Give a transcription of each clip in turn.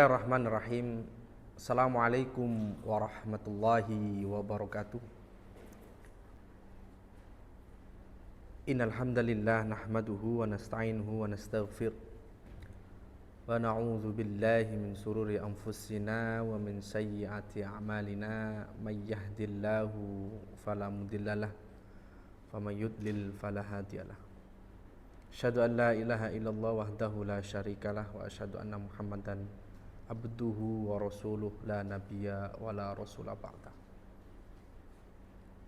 Bismillahirrahmanirrahim. Assalamualaikum warahmatullahi wabarakatuh. Innal hamdalillah nahmaduhu wa nasta'inuhu wa nastaghfir wa na'udzu billahi min sururi anfusina wa min sayyiati a'malina may yahdihillahu fala mudhillalah wa may yudlil fala hadiyalah. Asyhadu an la ilaha illallah wahdahu la syarikalah wa asyhadu anna Muhammadan abduhu wa rasuluh la nabiyya wa la rasula ba'da.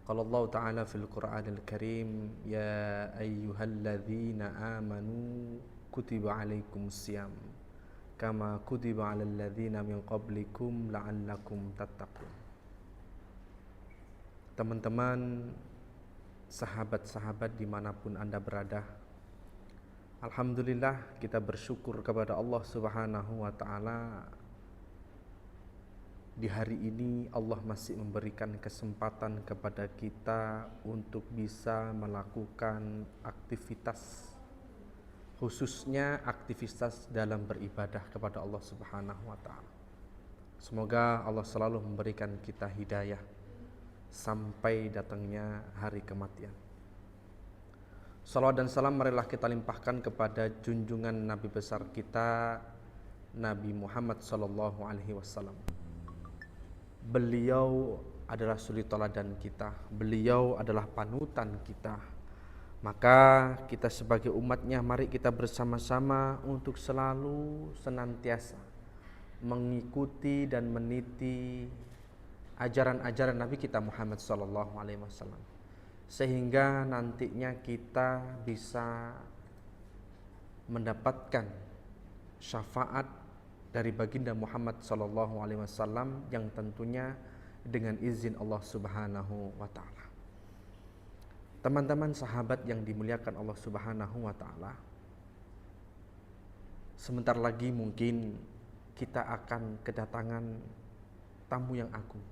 Qala Allah ta'ala fil Qur'anil Karim, ya ayyuhalladzina amanu kutiba alaikumusiyam kama kutiba alal ladzina min qablikum la'allakum tattaqun. Teman-teman, sahabat-sahabat dimanapun Anda berada, alhamdulillah kita bersyukur kepada Allah Subhanahu wa ta'ala. Di hari ini Allah masih memberikan kesempatan kepada kita untuk bisa melakukan aktivitas, khususnya aktivitas dalam beribadah kepada Allah Subhanahu wa ta'ala. Semoga Allah selalu memberikan kita hidayah sampai datangnya hari kematian. Salawat dan salam marilah kita limpahkan kepada junjungan Nabi besar kita, Nabi Muhammad sallallahu alaihi wasallam. Beliau adalah suri teladan kita, beliau adalah panutan kita. Maka kita sebagai umatnya, mari kita bersama-sama untuk selalu senantiasa mengikuti dan meniti ajaran-ajaran Nabi kita Muhammad sallallahu alaihi wasallam, sehingga nantinya kita bisa mendapatkan syafaat dari baginda Muhammad sallallahu alaihi wasallam yang tentunya dengan izin Allah Subhanahu wa taala. Teman-teman sahabat yang dimuliakan Allah Subhanahu wa taala, sebentar lagi mungkin kita akan kedatangan tamu yang agung.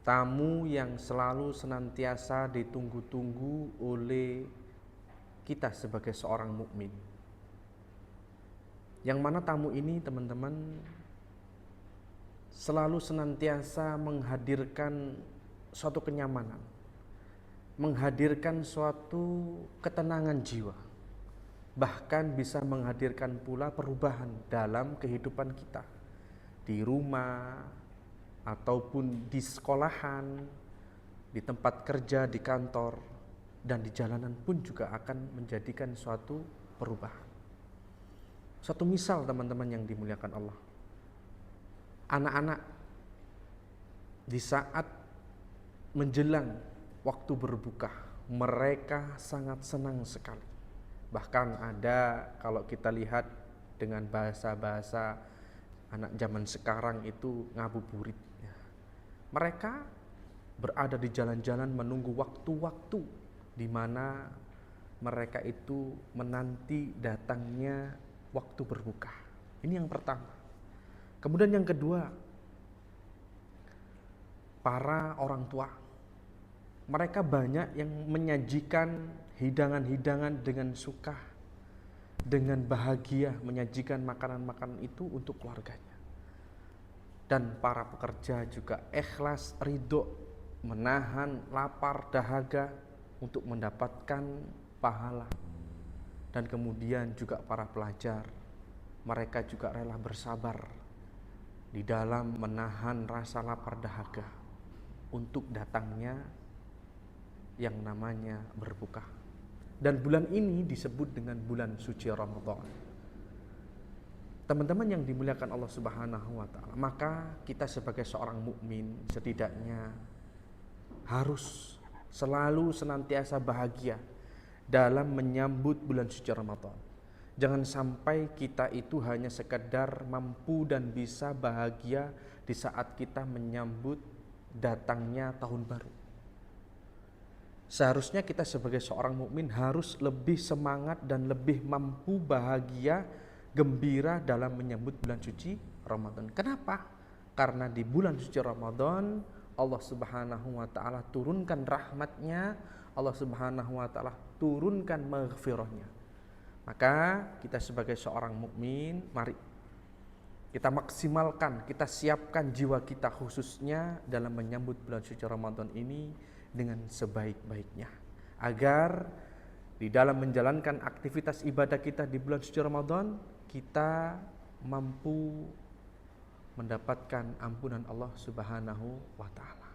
Tamu yang selalu senantiasa ditunggu-tunggu oleh kita sebagai seorang mukmin. Yang mana tamu ini, teman-teman, selalu senantiasa menghadirkan suatu kenyamanan, menghadirkan suatu ketenangan jiwa, bahkan bisa menghadirkan pula perubahan dalam kehidupan kita di rumah, ataupun di sekolahan, di tempat kerja, di kantor, dan di jalanan pun juga akan menjadikan suatu perubahan. Suatu misal, teman-teman yang dimuliakan Allah, anak-anak di saat menjelang waktu berbuka, mereka sangat senang sekali. Bahkan ada, kalau kita lihat dengan bahasa-bahasa anak zaman sekarang itu, ngabuburit. Mereka berada di jalan-jalan menunggu waktu-waktu di mana mereka itu menanti datangnya waktu berbuka. Ini yang pertama. Kemudian yang kedua, para orang tua. Mereka banyak yang menyajikan hidangan-hidangan dengan suka, dengan bahagia menyajikan makanan-makanan itu untuk keluarganya. Dan para pekerja juga ikhlas, ridho, menahan lapar dahaga untuk mendapatkan pahala. Dan kemudian juga para pelajar, mereka juga rela bersabar di dalam menahan rasa lapar dahaga untuk datangnya yang namanya berbuka. Dan bulan ini disebut dengan bulan suci Ramadan. Teman-teman yang dimuliakan Allah Subhanahu wa taala, maka kita sebagai seorang mukmin setidaknya harus selalu senantiasa bahagia dalam menyambut bulan suci Ramadan. Jangan sampai kita itu hanya sekedar mampu dan bisa bahagia di saat kita menyambut datangnya tahun baru. Seharusnya kita sebagai seorang mukmin harus lebih semangat dan lebih mampu bahagia, gembira dalam menyambut bulan suci Ramadan. Kenapa? Karena di bulan suci Ramadan Allah Subhanahu wa taala turunkan rahmatnya, Allah Subhanahu wa taala turunkan maghfirahnya. Maka kita sebagai seorang mukmin, mari kita maksimalkan, kita siapkan jiwa kita khususnya dalam menyambut bulan suci Ramadan ini dengan sebaik-baiknya, agar di dalam menjalankan aktivitas ibadah kita di bulan suci Ramadan kita mampu mendapatkan ampunan Allah Subhanahu wa taala.